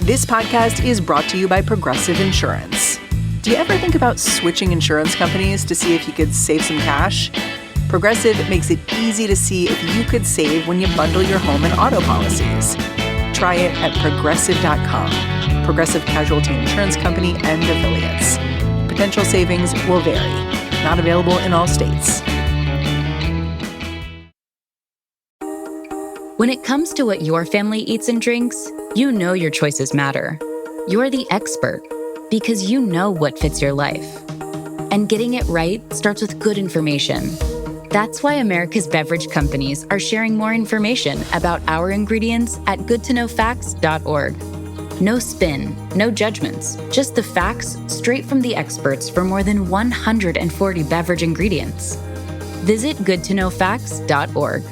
This podcast is brought to you by Progressive Insurance. Do you ever think about switching insurance companies to see if you could save some cash? Progressive makes it easy to see if you could save when you bundle your home and auto policies. Try it at Progressive.com. Progressive Casualty Insurance Company and Affiliates. Potential savings will vary. Not available in all states. When it comes to what your family eats and drinks, you know your choices matter. You're the expert because you know what fits your life. And getting it right starts with good information. That's why America's beverage companies are sharing more information about our ingredients at goodtoknowfacts.org. No spin, no judgments, just the facts straight from the experts for more than 140 beverage ingredients. Visit goodtoknowfacts.org.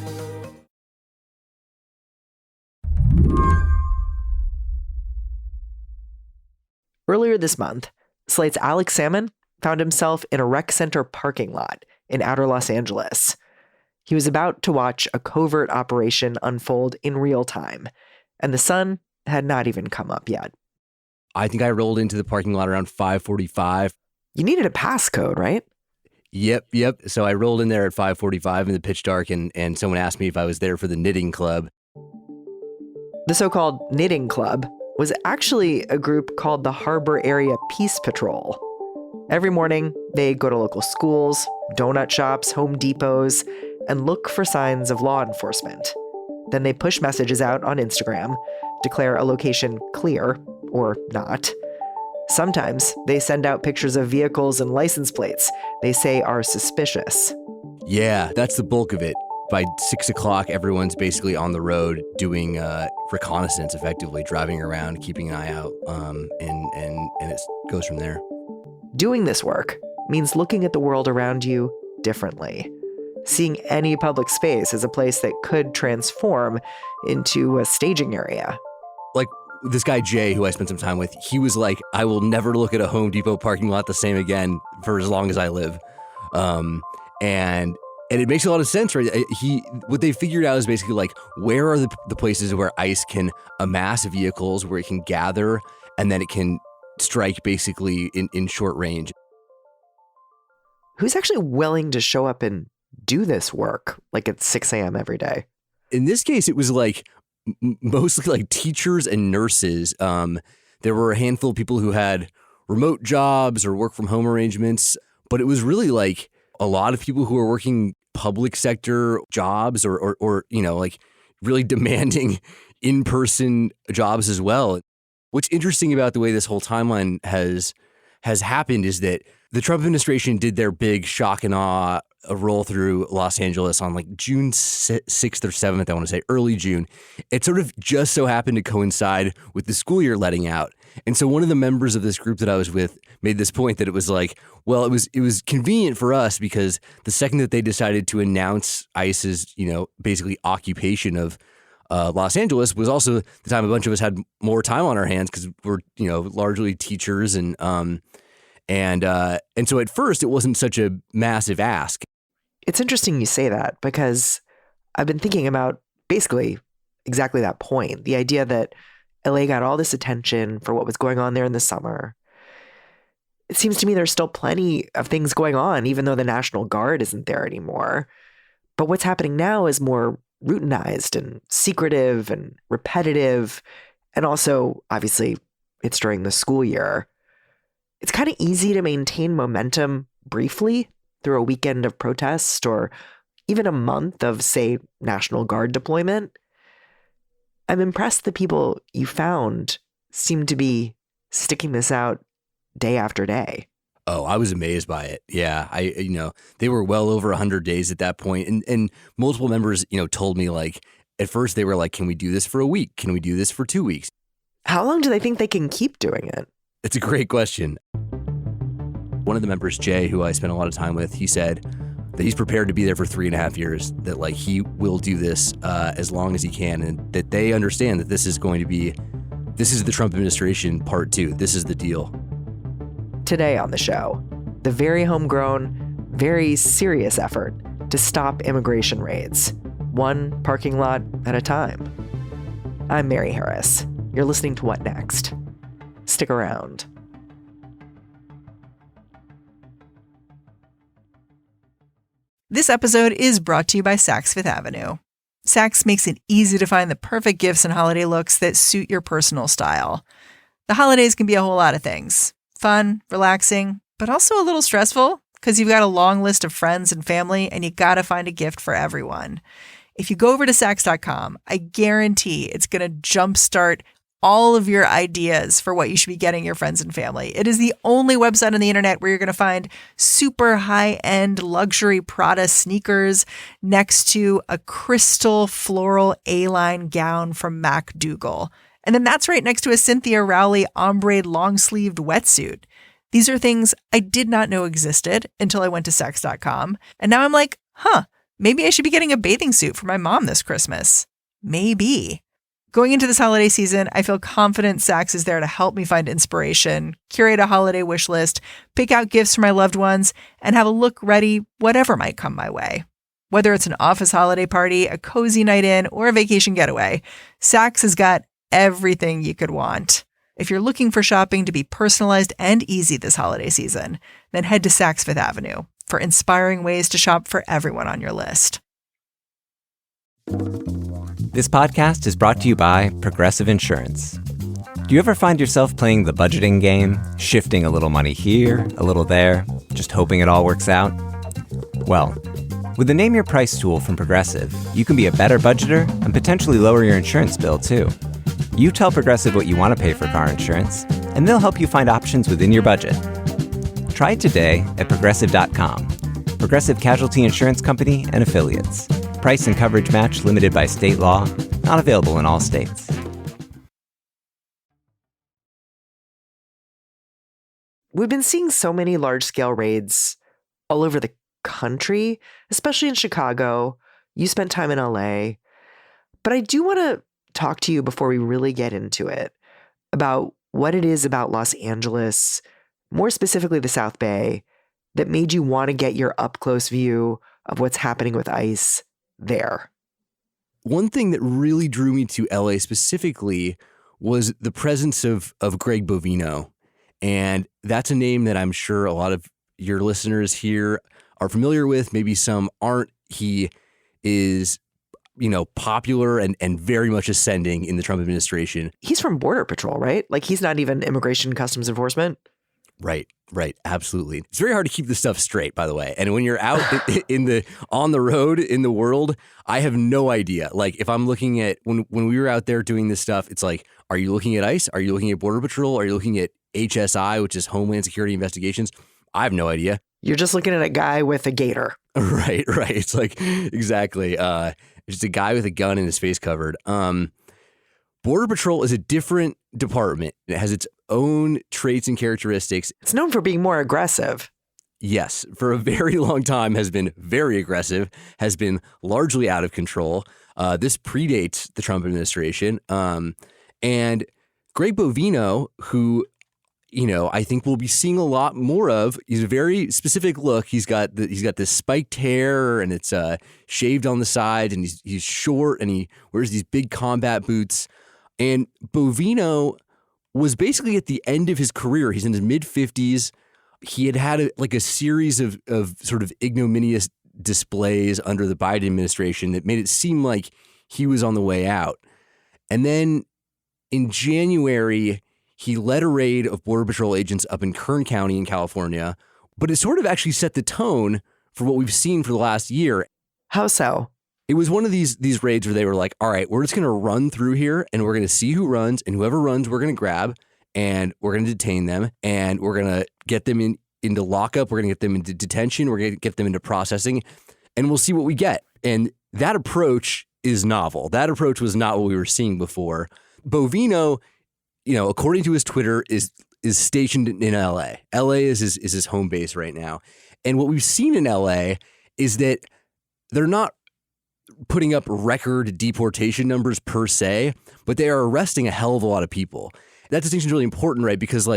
Earlier this month, Slate's Alex Salmon found himself in a rec center parking lot in outer Los Angeles. He was about to watch a covert operation unfold in real time, and the sun had not even come up yet. I think I rolled into the parking lot around 5:45. You needed a passcode, right? Yep. So I rolled in there at 5:45 in the pitch dark, and someone asked me if I was there for the knitting club. The so-called knitting club was actually a group called the Harbor Area Peace Patrol. Every morning, they go to local schools, donut shops, Home Depots, and look for signs of law enforcement. Then they push messages out on Instagram, declare a location clear or not. Sometimes they send out pictures of vehicles and license plates they say are suspicious. Yeah, that's the bulk of it. By 6 o'clock, everyone's basically on the road doing reconnaissance, effectively driving around, keeping an eye out, and it goes from there. Doing this work means looking at the world around you differently, seeing any public space as a place that could transform into a staging area. Like this guy Jay, who I spent some time with, he was like, I will never look at a Home Depot parking lot the same again for as long as I live. And it makes a lot of sense, right? What they figured out is basically like, where are the places where ICE can amass vehicles, where it can gather, and then it can strike basically in short range. Who's actually willing to show up and do this work like at 6 a.m. every day? In this case, it was like mostly like teachers and nurses. There were a handful of people who had remote jobs or work from home arrangements, but it was really like a lot of people who were working public sector jobs or you know, like really demanding in-person jobs as well. What's interesting about the way this whole timeline has happened is that the Trump administration did their big shock and awe roll through Los Angeles on like June 6th or 7th, I want to say, early June. It sort of just so happened to coincide with the school year letting out. And so one of the members of this group that I was with made this point that it was like, well, it was convenient for us because the second that they decided to announce ICE's, you know, basically occupation of Los Angeles was also the time a bunch of us had more time on our hands because we're, you know, largely teachers and so at first it wasn't such a massive ask. It's interesting you say that because I've been thinking about basically exactly that point. The idea that LA got all this attention for what was going on there in the summer. It seems to me there's still plenty of things going on, even though the National Guard isn't there anymore. But what's happening now is more routinized and secretive and repetitive. And also, obviously, it's during the school year. It's kind of easy to maintain momentum briefly through a weekend of protest or even a month of, say, National Guard deployment. I'm impressed the people you found seem to be sticking this out day after day. Oh, I was amazed by it. Yeah, they were well over 100 days at that point, and multiple members, told me like at first they were like, "Can we do this for a week? Can we do this for 2 weeks?" How long do they think they can keep doing it? It's a great question. One of the members, Jay, who I spent a lot of time with, he said that he's prepared to be there for 3.5 years, that like he will do this as long as he can, and that they understand that this is the Trump administration part 2. This is the deal. Today on the show, the very homegrown, very serious effort to stop immigration raids, one parking lot at a time. I'm Mary Harris. You're listening to What Next? Stick around. This episode is brought to you by Saks Fifth Avenue. Saks makes it easy to find the perfect gifts and holiday looks that suit your personal style. The holidays can be a whole lot of things. Fun, relaxing, but also a little stressful because you've got a long list of friends and family and you gotta find a gift for everyone. If you go over to Saks.com, I guarantee it's gonna jumpstart all of your ideas for what you should be getting your friends and family. It is the only website on the internet where you're going to find super high-end luxury Prada sneakers next to a crystal floral A-line gown from MacDougall. And then that's right next to a Cynthia Rowley ombre long-sleeved wetsuit. These are things I did not know existed until I went to Saks.com. And now I'm like, maybe I should be getting a bathing suit for my mom this Christmas. Maybe. Going into this holiday season, I feel confident Saks is there to help me find inspiration, curate a holiday wish list, pick out gifts for my loved ones, and have a look ready whatever might come my way. Whether it's an office holiday party, a cozy night in, or a vacation getaway, Saks has got everything you could want. If you're looking for shopping to be personalized and easy this holiday season, then head to Saks Fifth Avenue for inspiring ways to shop for everyone on your list. This podcast is brought to you by Progressive Insurance. Do you ever find yourself playing the budgeting game, shifting a little money here, a little there, just hoping it all works out? Well, with the Name Your Price tool from Progressive, you can be a better budgeter and potentially lower your insurance bill, too. You tell Progressive what you want to pay for car insurance, and they'll help you find options within your budget. Try it today at Progressive.com. Progressive Casualty Insurance Company and Affiliates. Price and coverage match limited by state law. Not available in all states. We've been seeing so many large-scale raids all over the country, especially in Chicago. You spent time in LA. But I do want to talk to you before we really get into it about what it is about Los Angeles, more specifically the South Bay, that made you want to get your up-close view of what's happening with ICE there. One thing that really drew me to LA specifically was the presence of Greg Bovino. And that's a name that I'm sure a lot of your listeners here are familiar with. Maybe some aren't. He is, popular and very much ascending in the Trump administration. He's from Border Patrol, right? Like he's not even Immigration Customs Enforcement. Right. Absolutely. It's very hard to keep this stuff straight, by the way. And when you're out on the road in the world, I have no idea. Like if I'm looking at when we were out there doing this stuff, it's like, are you looking at ICE? Are you looking at Border Patrol? Are you looking at HSI, which is Homeland Security Investigations? I have no idea. You're just looking at a guy with a gator. Right. It's like, exactly. Just a guy with a gun and his face covered. Border Patrol is a different department. It has its own traits and characteristics. It's known for being more aggressive. Yes, for a very long time has been very aggressive, has been largely out of control. This predates the Trump administration. And Greg Bovino, who, I think we'll be seeing a lot more of. He's a very specific look. He's got this spiked hair and it's shaved on the side, and he's short and he wears these big combat boots. And Bovino was basically at the end of his career. He's in his mid-50s. He had a series of sort of ignominious displays under the Biden administration that made it seem like he was on the way out. And then in January, he led a raid of Border Patrol agents up in Kern County in California. But it sort of actually set the tone for what we've seen for the last year. How so? It was one of these raids where they were like, all right, we're just going to run through here and we're going to see who runs, and whoever runs, we're going to grab and we're going to detain them and we're going to get them into lockup. We're going to get them into detention. We're going to get them into processing, and we'll see what we get. And that approach is novel. That approach was not what we were seeing before. Bovino, according to his Twitter, is stationed in LA. LA is his home base right now. And what we've seen in LA is that they're not putting up record deportation numbers per se, but they are arresting a hell of a lot of people. That distinction is really important, right? Because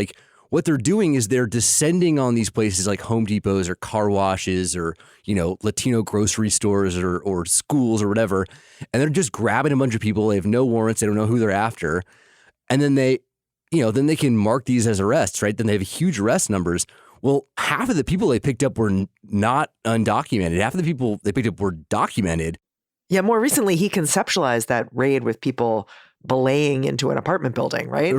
what they're doing is they're descending on these places like Home Depots or car washes or, Latino grocery stores or schools or whatever. And they're just grabbing a bunch of people. They have no warrants. They don't know who they're after. And then then they can mark these as arrests, right? Then they have huge arrest numbers. Well, half of the people they picked up were not undocumented. Half of the people they picked up were documented. Yeah, more recently, he conceptualized that raid with people belaying into an apartment building, right?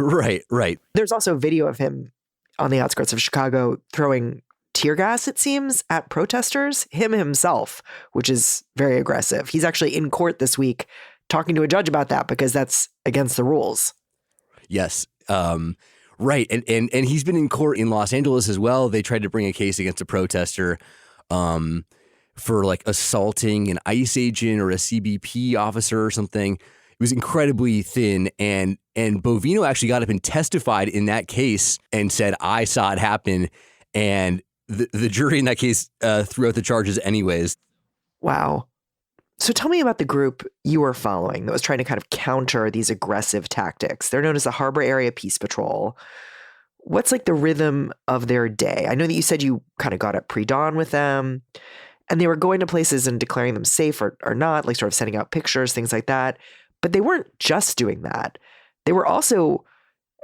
Right. There's also video of him on the outskirts of Chicago throwing tear gas, it seems, at protesters, him himself, which is very aggressive. He's actually in court this week talking to a judge about that because that's against the rules. Yes. Right. And he's been in court in Los Angeles as well. They tried to bring a case against a protester for like assaulting an ICE agent or a CBP officer or something. It was incredibly thin. And Bovino actually got up and testified in that case and said, I saw it happen. And the jury in that case threw out the charges anyways. Wow. So tell me about the group you were following that was trying to kind of counter these aggressive tactics. They're known as the Harbor Area Peace Patrol. What's like the rhythm of their day? I know that you said you kind of got up pre-dawn with them and they were going to places and declaring them safe or not, like sort of sending out pictures, things like that. But they weren't just doing that. They were also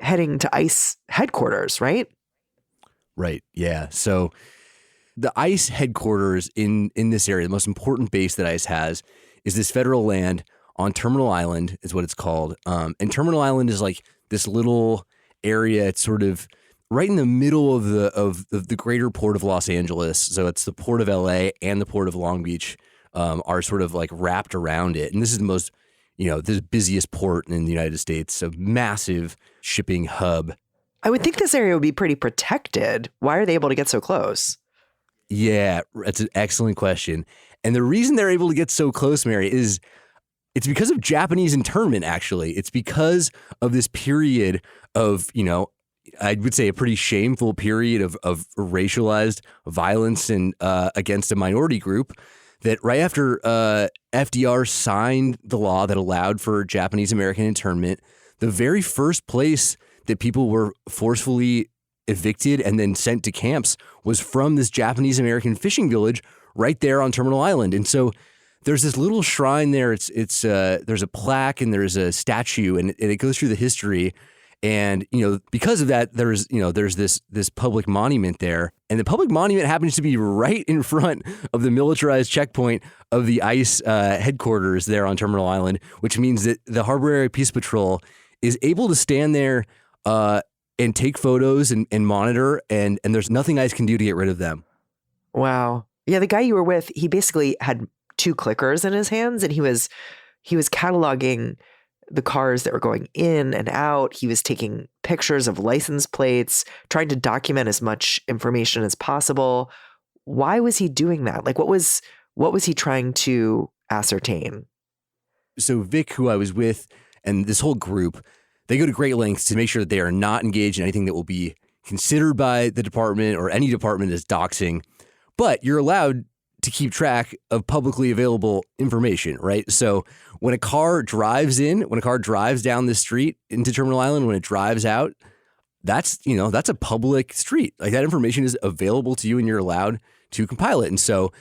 heading to ICE headquarters, right? Right. Yeah. So the ICE headquarters in this area, the most important base that ICE has, is this federal land on Terminal Island, is what it's called. And Terminal Island is like this little area. It's sort of right in the middle of the greater port of Los Angeles. So it's the port of LA and the port of Long Beach are sort of like wrapped around it. And this is the most, the busiest port in the United States. So massive shipping hub. I would think this area would be pretty protected. Why are they able to get so close? Yeah, that's an excellent question. And the reason they're able to get so close, Mary, is it's because of Japanese internment, actually. It's because of this period of, I would say a pretty shameful period of racialized violence and against a minority group that right after FDR signed the law that allowed for Japanese American internment, the very first place that people were forcefully evicted and then sent to camps was from this Japanese American fishing village right there on Terminal Island. And so there's this little shrine there. It's there's a plaque and there's a statue and it goes through the history. And, because of that, there's this public monument there. And the public monument happens to be right in front of the militarized checkpoint of the ICE headquarters there on Terminal Island, which means that the Harbor Area Peace Patrol is able to stand there and take photos and monitor, and there's nothing ICE can do to get rid of them. Wow. Yeah, the guy you were with, he basically had two clickers in his hands, and he was cataloging the cars that were going in and out. He was taking pictures of license plates, trying to document as much information as possible. Why was he doing that? Like, what was he trying to ascertain? So Vic, who I was with, and this whole group, they go to great lengths to make sure that they are not engaged in anything that will be considered by the department or any department as doxing. But you're allowed to keep track of publicly available information, right? So when a car drives down the street into Terminal Island, when it drives out, that's a public street. Like that information is available to you and you're allowed to compile it. And so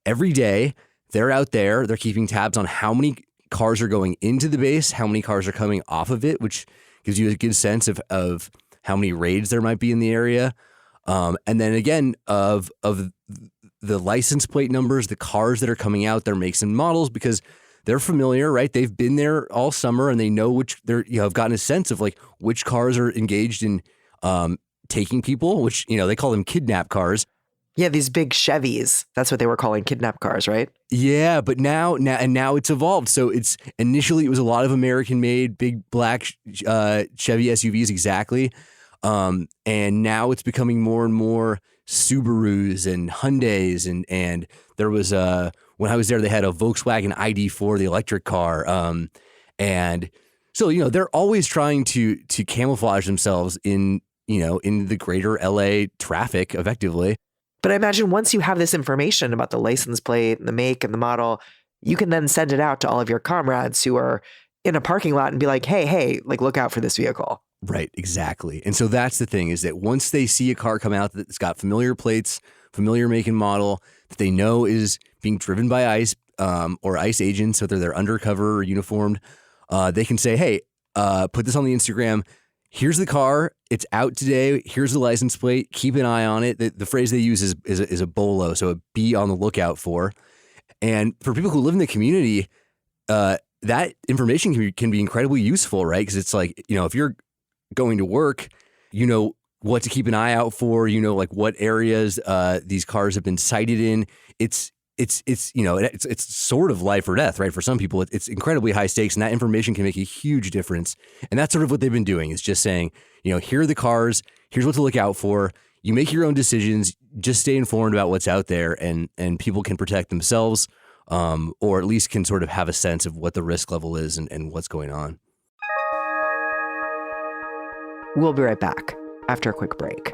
every day they're out there, they're keeping tabs on how many cars are going into the base, how many cars are coming off of it, which gives you a good sense of how many raids there might be in the area. And then again, of the license plate numbers, the cars that are coming out, their makes and models, because they're familiar, right? They've been there all summer and they know which have gotten a sense of like which cars are engaged in taking people, which, they call them kidnap cars. Yeah, these big Chevys. That's what they were calling kidnap cars, right? Yeah, but now it's evolved. So it was a lot of American-made big black Chevy SUVs, exactly. And now it's becoming more and more Subarus and Hyundais, and there was when I was there, they had a Volkswagen ID4, the electric car, and so they're always trying to camouflage themselves in the greater LA traffic effectively. But I imagine once you have this information about the license plate and the make and the model, you can then send it out to all of your comrades who are in a parking lot and be like, hey, like look out for this vehicle. Right, exactly. And so that's the thing, is that once they see a car come out that's got familiar plates, familiar make and model, that they know is being driven by ICE or ICE agents, whether they're undercover or uniformed, they can say, hey, put this on the Instagram. Here's the car. It's out today. Here's the license plate. Keep an eye on it. The phrase they use is a BOLO, so a be on the lookout for. And for people who live in the community, that information can be incredibly useful, right? Because it's like, if you're going to work, what to keep an eye out for, like what areas these cars have been cited in. It's sort of life or death, right? For some people, it's incredibly high stakes, and that information can make a huge difference. And that's sort of what they've been doing, is just saying, here are the cars, here's what to look out for. You make your own decisions, just stay informed about what's out there, and people can protect themselves, or at least can sort of have a sense of what the risk level is and what's going on. We'll be right back after a quick break.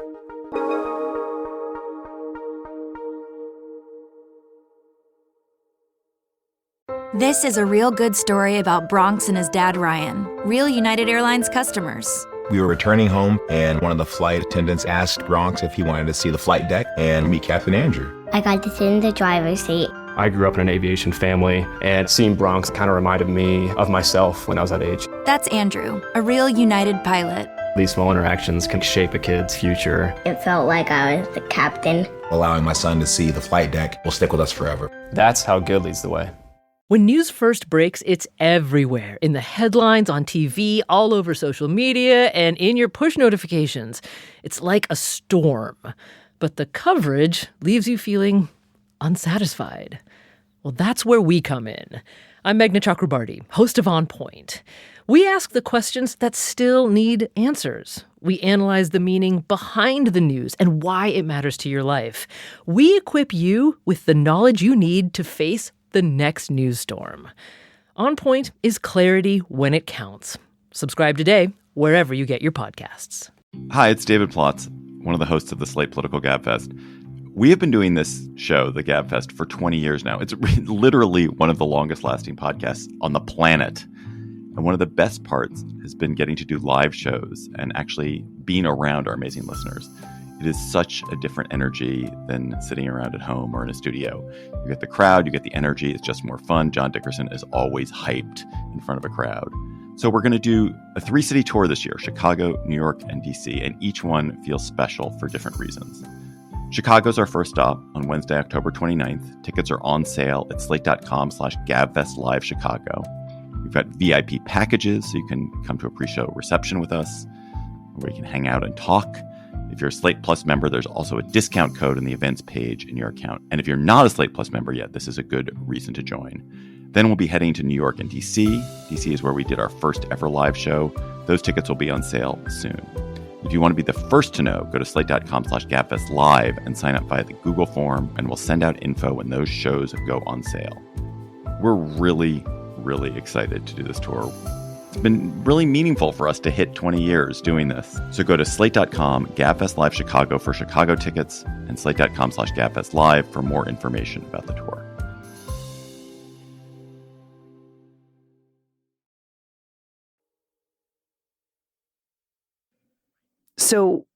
This is a real good story about Bronx and his dad, Ryan, real United Airlines customers. We were returning home, and one of the flight attendants asked Bronx if he wanted to see the flight deck and meet Captain Andrew. I got to sit in the driver's seat. I grew up in an aviation family, and seeing Bronx kind of reminded me of myself when I was that age. That's Andrew, a real United pilot. These small interactions can shape a kid's future. It felt like I was the captain. Allowing my son to see the flight deck will stick with us forever. That's how good leads the way. When news first breaks, it's everywhere. In the headlines, on TV, all over social media, and in your push notifications. It's like a storm. But the coverage leaves you feeling unsatisfied. Well, that's where we come in. I'm Meghna Chakrabarti, host of On Point. We ask the questions that still need answers. We analyze the meaning behind the news and why it matters to your life. We equip you with the knowledge you need to face the next news storm. On Point is clarity when it counts. Subscribe today, wherever you get your podcasts. Hi, it's David Plotz, one of the hosts of the Slate Political Gabfest. We have been doing this show, the Gabfest, for 20 years now. It's literally one of the longest-lasting podcasts on the planet. And one of the best parts has been getting to do live shows and actually being around our amazing listeners. It is such a different energy than sitting around at home or in a studio. You get the crowd, you get the energy. It's just more fun. John Dickerson is always hyped in front of a crowd. So we're going to do a 3-city tour this year, Chicago, New York, and DC, and each one feels special for different reasons. Chicago's our first stop on Wednesday, October 29th. Tickets are on sale at slate.com/GabFestLiveChicago. We've got VIP packages, so you can come to a pre-show reception with us, where you can hang out and talk. If you're a Slate Plus member, there's also a discount code in the events page in your account. And if you're not a Slate Plus member yet, this is a good reason to join. Then we'll be heading to New York and DC. DC is where we did our first ever live show. Those tickets will be on sale soon. If you want to be the first to know, go to slate.com/GabFestLive and sign up via the Google form, and we'll send out info when those shows go on sale. We're really, really excited to do this tour. It's been really meaningful for us to hit 20 years doing this. So go to slate.com, Gabfest Live Chicago for Chicago tickets, and slate.com/GabFestLive for more information about the tour. So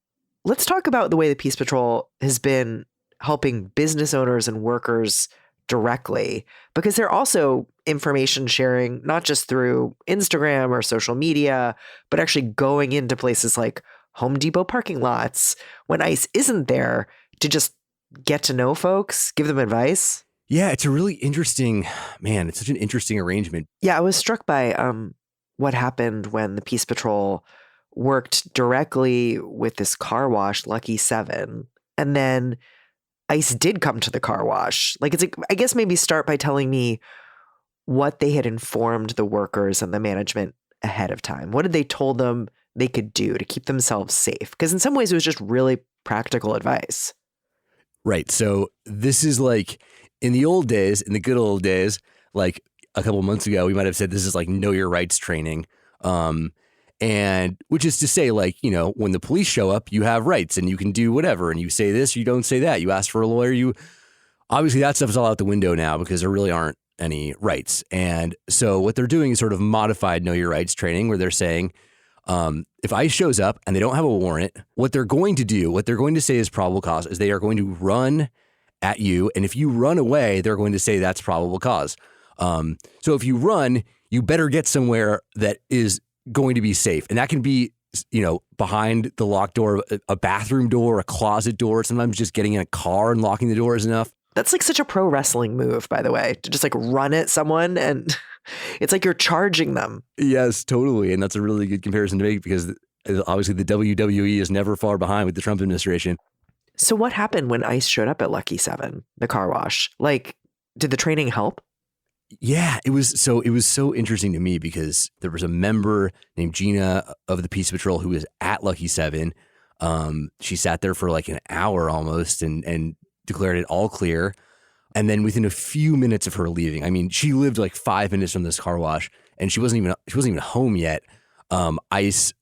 let's talk about the way the Peace Patrol has been helping business owners and workers directly, because they're also information sharing, not just through Instagram or social media, but actually going into places like Home Depot parking lots when ICE isn't there to just get to know folks, give them advice. Yeah, it's a really interesting, it's such an interesting arrangement. Yeah, I was struck by what happened when the Peace Patrol worked directly with this car wash, Lucky 7, and then ICE did come to the car wash. I guess maybe start by telling me what they had informed the workers and the management ahead of time. What had they told them they could do to keep themselves safe? Because in some ways it was just really practical advice. Right. So this is like in the old days, in the good old days, like a couple months ago, we might have said this is like know your rights training. And which is to say, like, when the police show up, you have rights and you can do whatever. And you say this, you don't say that. You ask for a lawyer. Obviously that stuff is all out the window now because there really aren't any rights. And so what they're doing is sort of modified know your rights training, where they're saying, if ICE shows up and they don't have a warrant, what they're going to say is probable cause is they are going to run at you. And if you run away, they're going to say that's probable cause. So if you run, you better get somewhere that is going to be safe. And that can be, behind the locked door, a bathroom door, a closet door. Sometimes just getting in a car and locking the door is enough. That's like such a pro wrestling move, by the way, to just like run at someone and it's like you're charging them. Yes, totally. And that's a really good comparison to make because obviously the WWE is never far behind with the Trump administration. So what happened when ICE showed up at Lucky 7, the car wash? Like, did the training help? Yeah, it was so interesting to me because there was a member named Gina of the Peace Patrol who was at Lucky 7. She sat there for like an hour almost and declared it all clear. And then within a few minutes of her leaving, I mean, she lived like 5 minutes from this car wash and she wasn't even home yet. ICE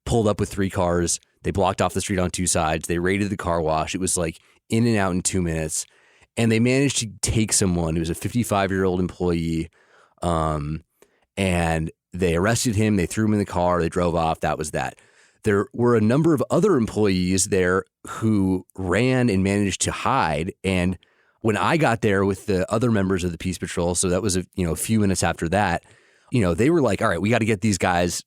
pulled up with 3 cars. They blocked off the street on 2 sides. They raided the car wash. It was like in and out in 2 minutes. And they managed to take someone who was a 55-year-old employee, and they arrested him. They threw him in the car. They drove off. That was that. There were a number of other employees there who ran and managed to hide. And when I got there with the other members of the Peace Patrol, so that was a few minutes after that, they were like, all right, we got to get these guys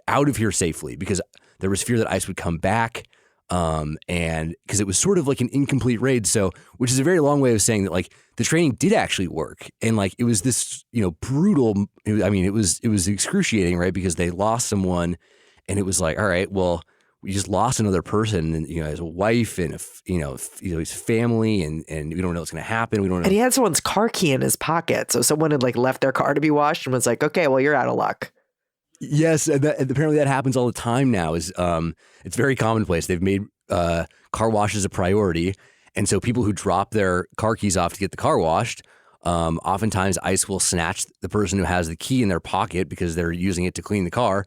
out of here safely because there was fear that ICE would come back. And because it was sort of like an incomplete raid. So, which is a very long way of saying that like the training did actually work. And like, it was this, brutal, it was excruciating, right? Because they lost someone and it was like, all right, well, we just lost another person and, his wife and, his family and we don't know what's going to happen. We don't know. And he had someone's car key in his pocket. So someone had like left their car to be washed and was like, okay, well, you're out of luck. Yes, and apparently that happens all the time now. It's very commonplace. They've made car washes a priority, and so people who drop their car keys off to get the car washed, oftentimes ICE will snatch the person who has the key in their pocket because they're using it to clean the car.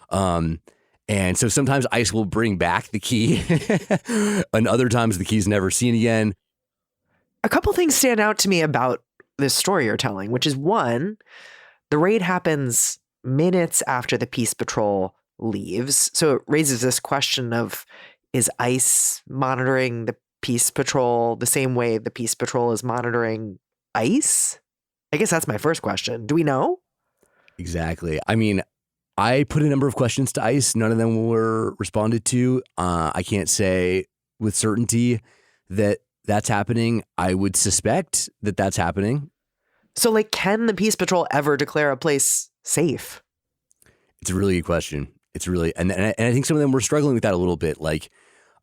And so sometimes ICE will bring back the key, and other times the key's never seen again. A couple things stand out to me about this story you're telling, which is one, the raid happens minutes after the Peace Patrol leaves. So it raises this question of, is ICE monitoring the Peace Patrol the same way the Peace Patrol is monitoring ICE? I guess that's my first question. Do we know? Exactly. I mean, I put a number of questions to ICE. None of them were responded to. I can't say with certainty that that's happening. I would suspect that that's happening. So like, can the Peace Patrol ever declare a place safe? It's a really good question. It's really, and I think some of them were struggling with that a little bit. Like,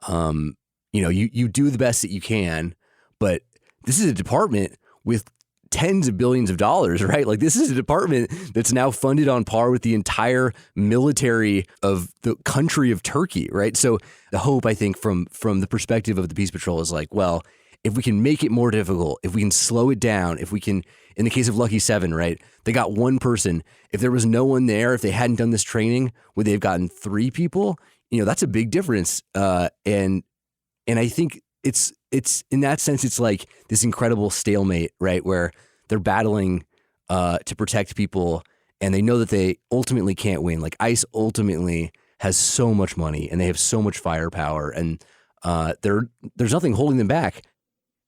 you do the best that you can, but this is a department with tens of billions of dollars, right? Like this is a department that's now funded on par with the entire military of the country of Turkey, right? So the hope, I think, from the perspective of the Peace Patrol is like, well, if we can make it more difficult, if we can slow it down, if we can, in the case of Lucky 7, right? They got one person. If there was no one there, if they hadn't done this training, would they have gotten 3 people? That's a big difference. And I think it's in that sense, it's like this incredible stalemate, right? Where they're battling to protect people and they know that they ultimately can't win. Like ICE ultimately has so much money and they have so much firepower and there's nothing holding them back.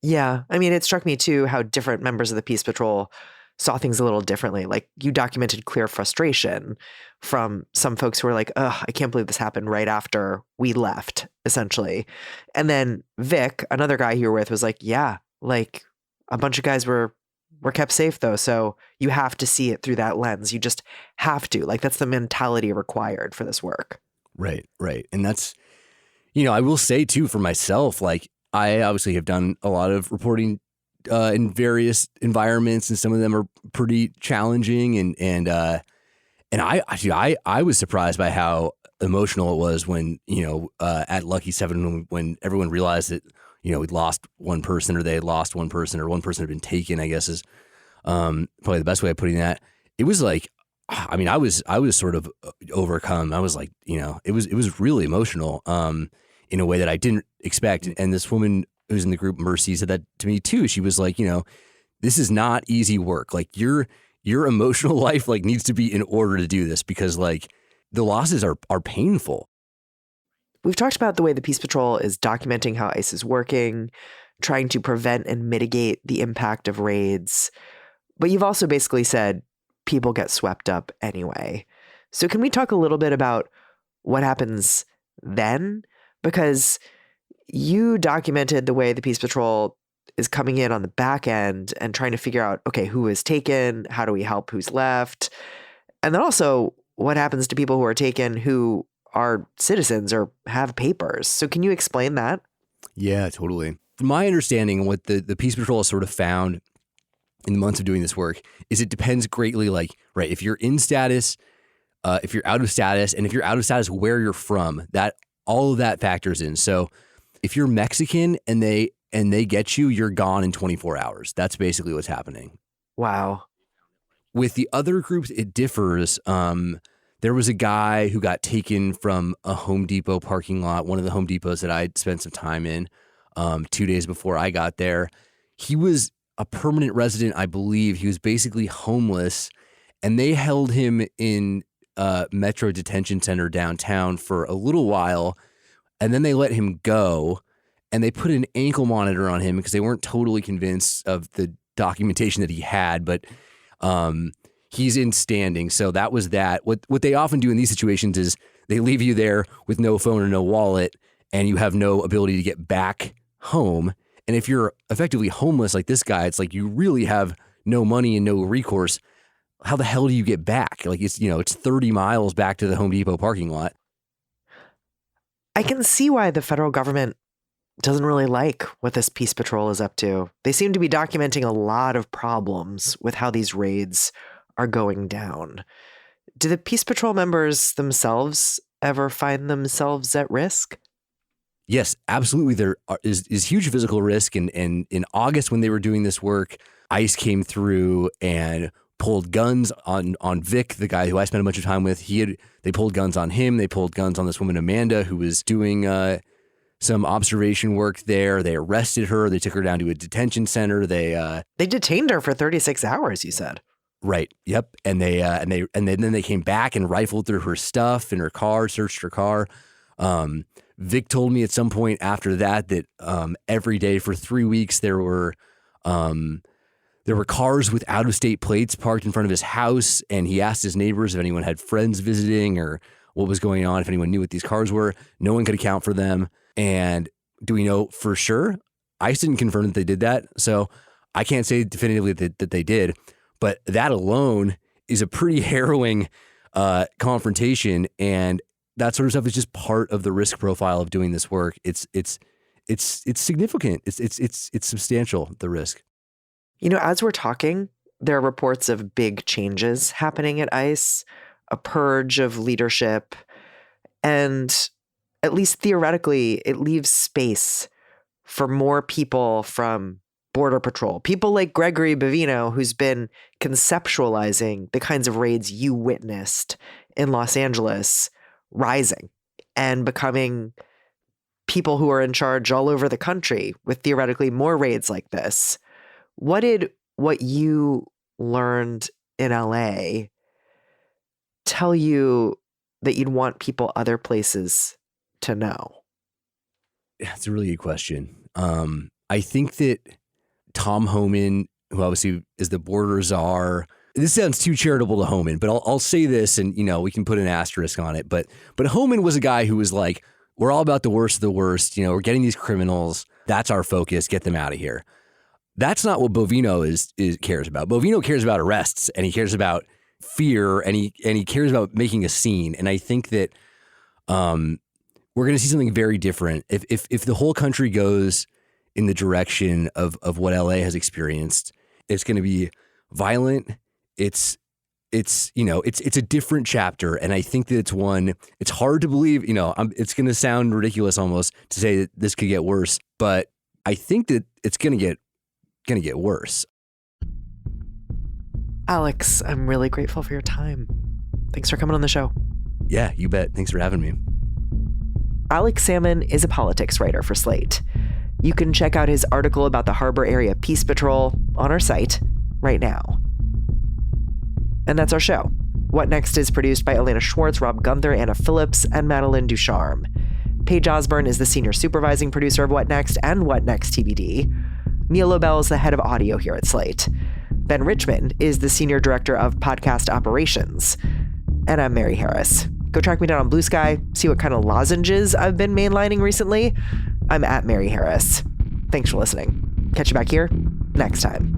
Yeah. I mean, it struck me too how different members of the Peace Patrol saw things a little differently. Like you documented clear frustration from some folks who were like, "Ugh, I can't believe this happened right after we left," essentially. And then Vic, another guy you were with, was like, "Yeah, like a bunch of guys were kept safe though. So you have to see it through that lens. You just have to. Like that's the mentality required for this work." Right. And that's, I will say too for myself, like I obviously have done a lot of reporting in various environments, and some of them are pretty challenging. And I was surprised by how emotional it was when at Lucky 7 when everyone realized that we'd lost one person, or they had lost one person, or one person had been taken. I guess is probably the best way of putting that. It was like, I mean, I was sort of overcome. I was like, it was really emotional. In a way that I didn't expect. And this woman who's in the group, Mercy, said that to me too. She was like, this is not easy work. Like your emotional life like needs to be in order to do this because like the losses are painful. We've talked about the way the Peace Patrol is documenting how ICE is working, trying to prevent and mitigate the impact of raids. But you've also basically said people get swept up anyway. So can we talk a little bit about what happens then? Because you documented the way the Peace Patrol is coming in on the back end and trying to figure out, okay, who is taken? How do we help? Who's left? And then also what happens to people who are taken who are citizens or have papers. So can you explain that? Yeah, totally. From my understanding, what the Peace Patrol has sort of found in the months of doing this work is it depends greatly, like, right, if you're in status, if you're out of status, and if you're out of status, where you're from, that all of that factors in. So if you're Mexican and they get you, you're gone in 24 hours. That's basically what's happening. Wow. With the other groups, it differs. There was a guy who got taken from a Home Depot parking lot, one of the Home Depots that I'd spent some time in 2 days before I got there. He was a permanent resident, I believe. He was basically homeless, and they held him in Metro Detention Center downtown for a little while, and then they let him go, and they put an ankle monitor on him because they weren't totally convinced of the documentation that he had, but he's in standing. So that was that. What they often do in these situations is they leave you there with no phone or no wallet, and you have no ability to get back home. And if you're effectively homeless like this guy, it's like you really have no money and no recourse. How the hell do you get back? Like it's 30 miles back to the Home Depot parking lot. I can see why the federal government doesn't really like what this Peace Patrol is up to. They seem to be documenting a lot of problems with how these raids are going down. Do the Peace Patrol members themselves ever find themselves at risk? Yes, absolutely. There is huge physical risk. And in August, when they were doing this work, ICE came through and pulled guns on Vic, the guy who I spent a bunch of time with. They pulled guns on him. They pulled guns on this woman, Amanda, who was doing some observation work there. They arrested her. They took her down to a detention center. They detained her for 36 hours, you said. Right. Yep. And then they came back and rifled through her stuff in her car, searched her car. Vic told me at some point after that every day for 3 weeks there were cars with out-of-state plates parked in front of his house, and he asked his neighbors if anyone had friends visiting or what was going on, if anyone knew what these cars were. No one could account for them. And do we know for sure? ICE didn't confirm that they did that, so I can't say definitively that they did. But that alone is a pretty harrowing confrontation, and that sort of stuff is just part of the risk profile of doing this work. It's significant. It's substantial, the risk. As we're talking, there are reports of big changes happening at ICE, a purge of leadership, and at least theoretically, it leaves space for more people from Border Patrol, people like Gregory Bavino, who's been conceptualizing the kinds of raids you witnessed in Los Angeles, rising and becoming people who are in charge all over the country with theoretically more raids like this. What did what you learned in LA tell you that you'd want people other places to know? That's a really good question. I think that Tom Homan, who obviously is the border czar, this sounds too charitable to Homan, but I'll say this, and we can put an asterisk on it. But Homan was a guy who was like, we're all about the worst of the worst. We're getting these criminals. That's our focus. Get them out of here. That's not what Bovino cares about. Bovino cares about arrests, and he cares about fear, and he cares about making a scene. And I think that we're going to see something very different if the whole country goes in the direction of what LA has experienced. It's going to be violent. It's a different chapter, and I think that it's hard to believe. It's going to sound ridiculous almost to say that this could get worse, but I think that it's going to get worse. Alex, I'm really grateful for your time. Thanks for coming on the show. Yeah, you bet. Thanks for having me. Alex Salmon is a politics writer for Slate. You can check out his article about the Harbor Area Peace Patrol on our site right now. And that's our show. What Next is produced by Elena Schwartz, Rob Gunther, Anna Phillips, and Madeline Ducharme. Paige Osburn is the senior supervising producer of What Next and What Next TBD. Neil Lobel is the head of audio here at Slate. Ben Richmond is the senior director of podcast operations. And I'm Mary Harris. Go track me down on Blue Sky, see what kind of lozenges I've been mainlining recently. I'm at Mary Harris. Thanks for listening. Catch you back here next time.